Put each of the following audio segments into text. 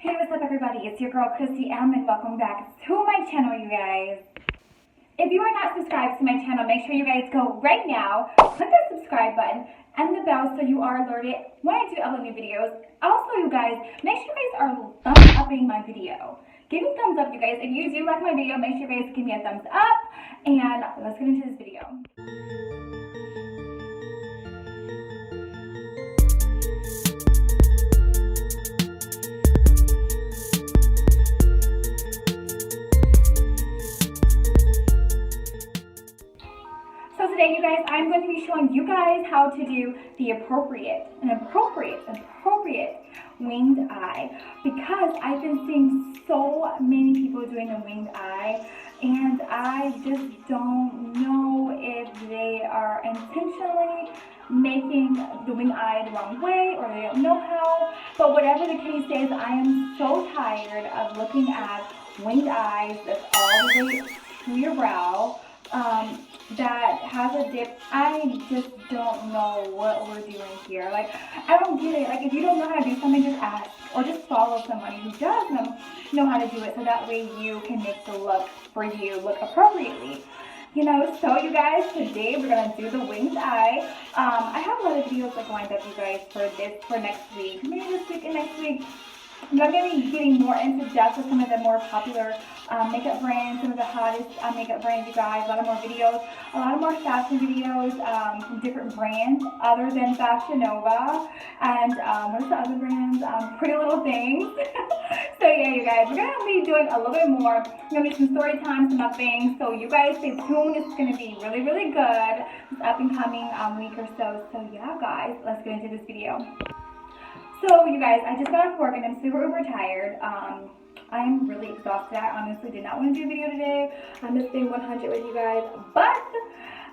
Hey, what's up everybody? It's your girl Christy M and welcome back to my channel, you guys. If you are not subscribed to my channel, make sure you guys go right now, click that subscribe button and the bell so you are alerted when I do upload new videos. Also, you guys, make sure you guys are thumbs upping my video. Give me thumbs up, you guys. If you do like my video, make sure you guys give me a thumbs up and let's get into this video. So today, you guys, I'm going to be showing you guys how to do the appropriate winged eye, because I've been seeing so many people doing the winged eye and I just don't know if they are intentionally making the winged eye the wrong way or they don't know how. But whatever the case is, I am so tired of looking at winged eyes that's all the way to your brow, that has a dip. I just don't know what we're doing here. Like, I don't get it. Like, if you don't know how to do something, just ask or just follow somebody who does know how to do it, so that way you can make the look for you look appropriately. You know, so you guys, today we're gonna do the winged eye. I have a lot of videos like lined up, you guys, for next week, maybe this week and next week. I'm going to be getting more into depth with some of the more popular makeup brands, some of the hottest makeup brands, you guys. A lot of more videos, a lot of more fashion videos from different brands other than Fashion Nova. And what's the other brands? Pretty Little Things. So yeah, you guys, we're going to be doing a little bit more. Going to be some story time, some things. So you guys stay tuned. It's going to be really, really good this up and coming week or so. So yeah, guys, let's get into this video. So you guys, I just got off work and I'm super tired. I'm really exhausted. I honestly did not want to do a video today. I'm just being 100 with you guys, but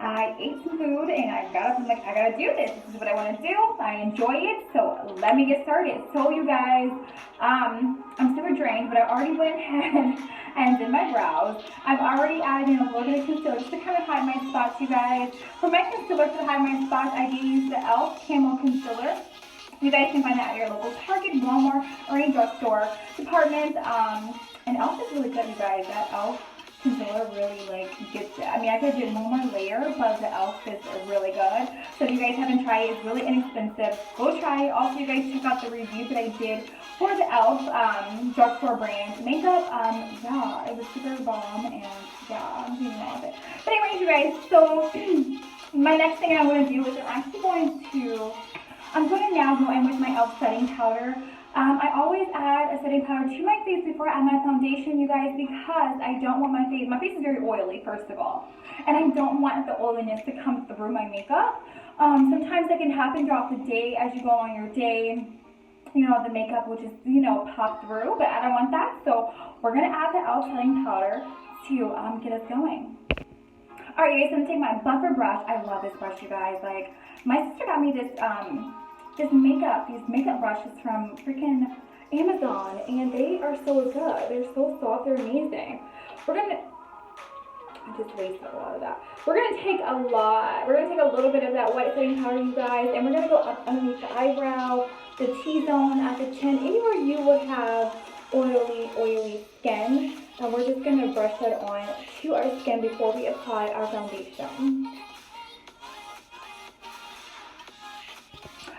I ate some food and I got up and like, I gotta do this. This is what I want to do. I enjoy it, so let me get started. So you guys, I'm super drained, but I already went ahead and did my brows. I've already added in a little bit of concealer just to kind of hide my spots, you guys. For my concealer to hide my spots, I did use the e.l.f. Camo Concealer. You guys can find that at your local Target, Walmart, or any drugstore department. And e.l.f. is really good, you guys. That e.l.f. concealer really gets it. I mean, I could do one more layer, but the e.l.f. is really good. So if you guys haven't tried it, it's really inexpensive. Go try it. Also, you guys check out the review that I did for the e.l.f. Drugstore brand makeup. Yeah, it was super bomb, and yeah, I'm doing all of it. But anyways, you guys, so my next thing I'm going to do is I'm going to now go in with my e.l.f. setting powder. I always add a setting powder to my face before I add my foundation, you guys, because I don't want my face is very oily, first of all, and I don't want the oiliness to come through my makeup. Sometimes that can happen throughout the day as you go on your day. You know, the makeup will just, pop through, but I don't want that, so we're going to add the e.l.f. setting powder to get us going. Alright, you guys, I'm going to take my buffer brush. I love this brush, you guys. Like, my sister got me these makeup brushes from freaking Amazon, and they are so good. They're so soft. They're amazing. I just wasted a lot of that. We're gonna take a little bit of that white setting powder, you guys, and we're gonna go up underneath the eyebrow, the T-zone, at the chin, anywhere you would have oily skin. And we're just gonna brush that on to our skin before we apply our foundation.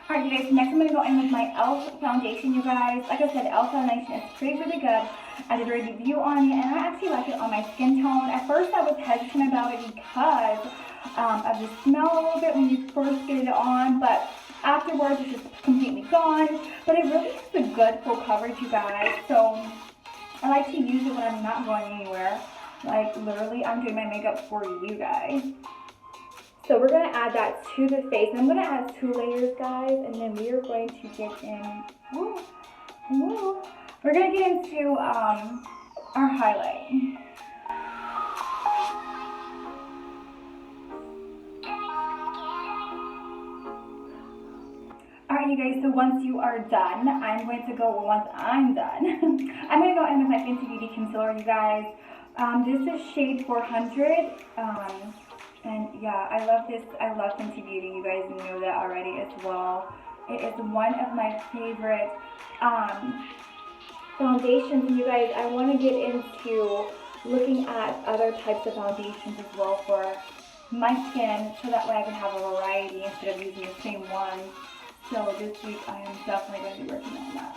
Alright, you guys, next I'm going to go in with my e.l.f. foundation, you guys. Like I said, e.l.f. foundation is really good. I did a review on it, and I actually like it on my skin tone. At first, I was hesitant about it because of the smell a little bit when you first get it on, but afterwards, it's just completely gone. But it really is a good full coverage, you guys. So I like to use it when I'm not going anywhere. Like, literally, I'm doing my makeup for you guys. So we're going to add that to the face. And I'm going to add 2 layers, guys, and then we are going to get in, we're going to get into our highlight. Alright, you guys, so once you are done, I'm going to go, once I'm done, I'm going to go in with my Fenty Beauty Concealer, you guys. This is shade 400. And yeah, I love this. I love Fenty Beauty. You guys know that already as well. It is one of my favorite foundations. And you guys, I want to get into looking at other types of foundations as well for my skin, so that way I can have a variety instead of using the same one. So this week I am definitely going to be working on that.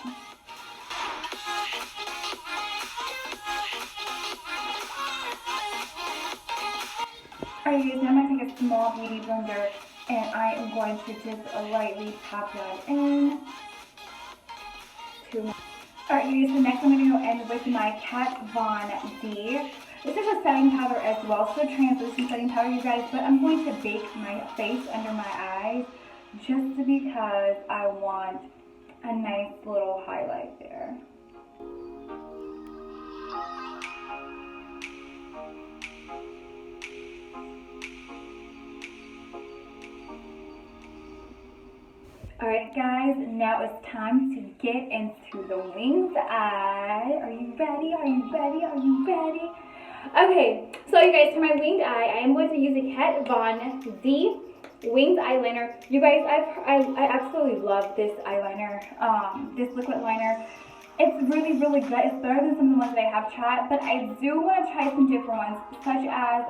Alright guys, now I'm going to take a small beauty blender and I am going to just lightly tap that in. Alright guys, so next I'm going to go in with my Kat Von D. This is a setting powder as well, so a translucent setting powder, you guys, but I'm going to bake my face under my eyes just because I want a nice little highlight there. Alright guys, now it's time to get into the winged eye. Are you ready? Are you ready? Are you ready? Okay, so you guys, for my winged eye, I am going to use a Kat Von D winged eyeliner. You guys, I absolutely love this eyeliner, this liquid liner. It's really, really good. It's better than some of the ones that I have tried, but I do want to try some different ones, such as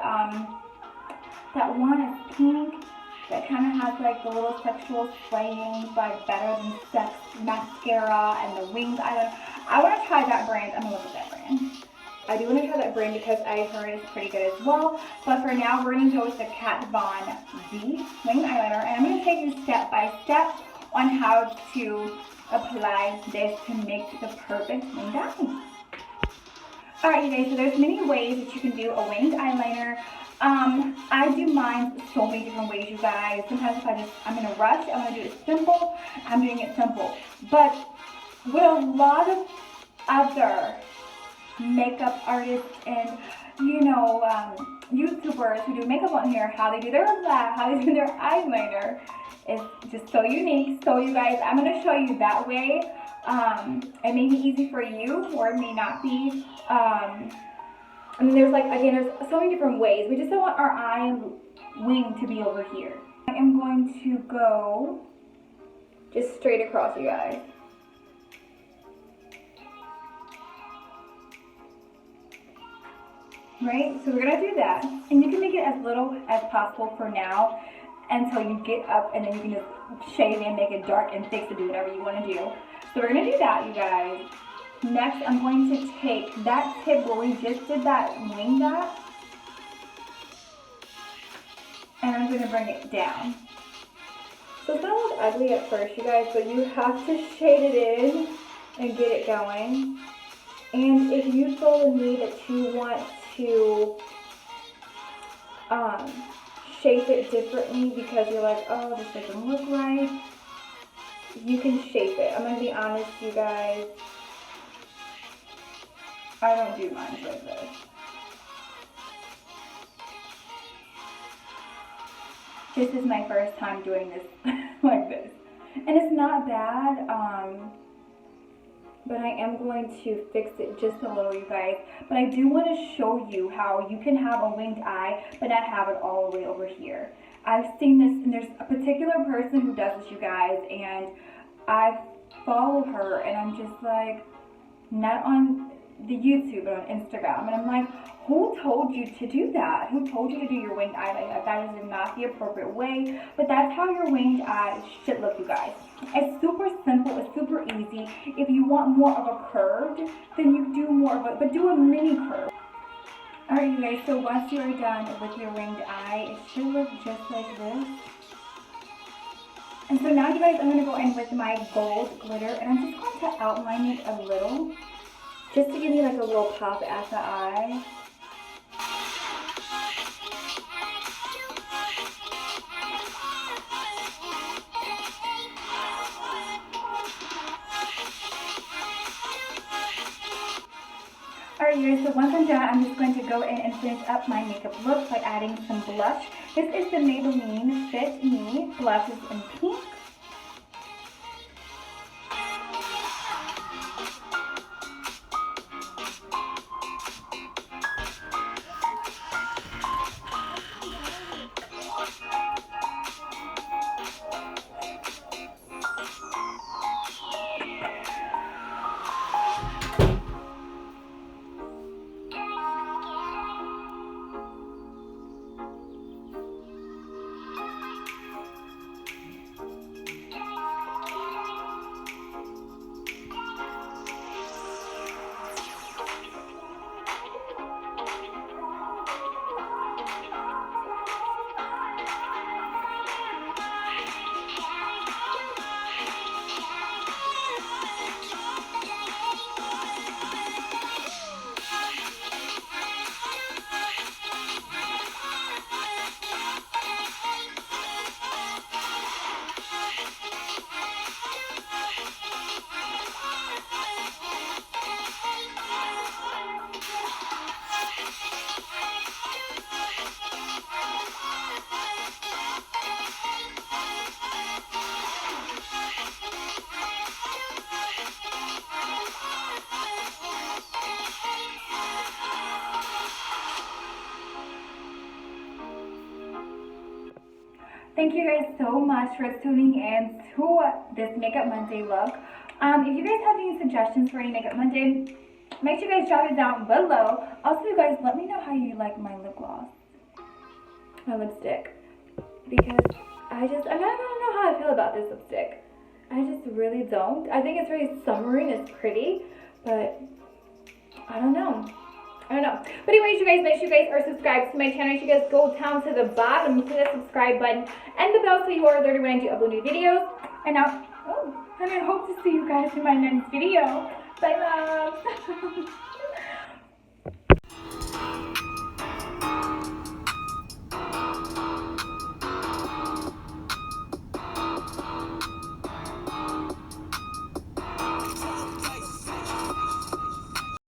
that one is pink. That kind of has like the little sexual slaying, but Better Than Sex mascara and the winged eyeliner. I want to try that brand. I'm going to look at that brand. I do want to try that brand because I heard it's pretty good as well. But for now, we're going to go with the Kat Von D winged eyeliner. And I'm going to take you step by step on how to apply this to make the perfect winged eye. Alright you guys, so there's many ways that you can do a winged eyeliner. I do mine so many different ways, you guys. Sometimes if I'm in a rush, I want to do it simple, I'm doing it simple. But with a lot of other makeup artists and, you know, YouTubers who do makeup on here, how they do their lash, how they do their eyeliner is just so unique. So you guys, I'm going to show you that way. It may be easy for you, or it may not be. I mean, there's like, again, there's so many different ways. We just don't want our eye wing to be over here. I am going to go just straight across, you guys. Right? So we're going to do that. And you can make it as little as possible for now until you get up, and then you can just shade and make it dark and thick to do whatever you want to do. So we're going to do that, you guys. Next, I'm going to take that tip where we just did that wing dot, and I'm going to bring it down. So it's going to look ugly at first, you guys, but you have to shade it in and get it going. And if you feel the need that you want to shape it differently because you're like, oh, this doesn't look right, you can shape it. I'm going to be honest, you guys. I don't do mine like this. This is my first time doing this like this. And it's not bad, but I am going to fix it just a little, you guys. But I do want to show you how you can have a winged eye, but not have it all the way over here. I've seen this, and there's a particular person who does this, you guys, and I follow her, and I'm just like, not on the YouTube, but on Instagram, and I'm like, who told you to do that? Who told you to do your winged eye like that? That is not the appropriate way, but that's how your winged eye should look, you guys. It's super simple, it's super easy. If you want more of a curved, then you do more of a, but do a mini curve. Alright you guys, so once you are done with your winged eye, it should look just like this. And so now you guys, I'm going to go in with my gold glitter, and I'm just going to outline it a little, just to give me like a little pop at the eye. Alright you guys, so once I'm done, I'm just going to go in and finish up my makeup look by adding some blush. This is the Maybelline Fit Me blushes in pink. Thank you guys so much for tuning in to this Makeup Monday look. If you guys have any suggestions for any Makeup Monday, make sure you guys drop it down below. Also, you guys, let me know how you like my lip gloss, my lipstick, because I don't know how I feel about this lipstick. I just really don't. I think it's very summery and it's pretty, but I don't know. But anyways, you guys, make sure you guys are subscribed to my channel. You guys go down to the bottom, hit the subscribe button and the bell so you are alerted when I do upload new videos. And now, and I hope to see you guys in my next video. Bye, love.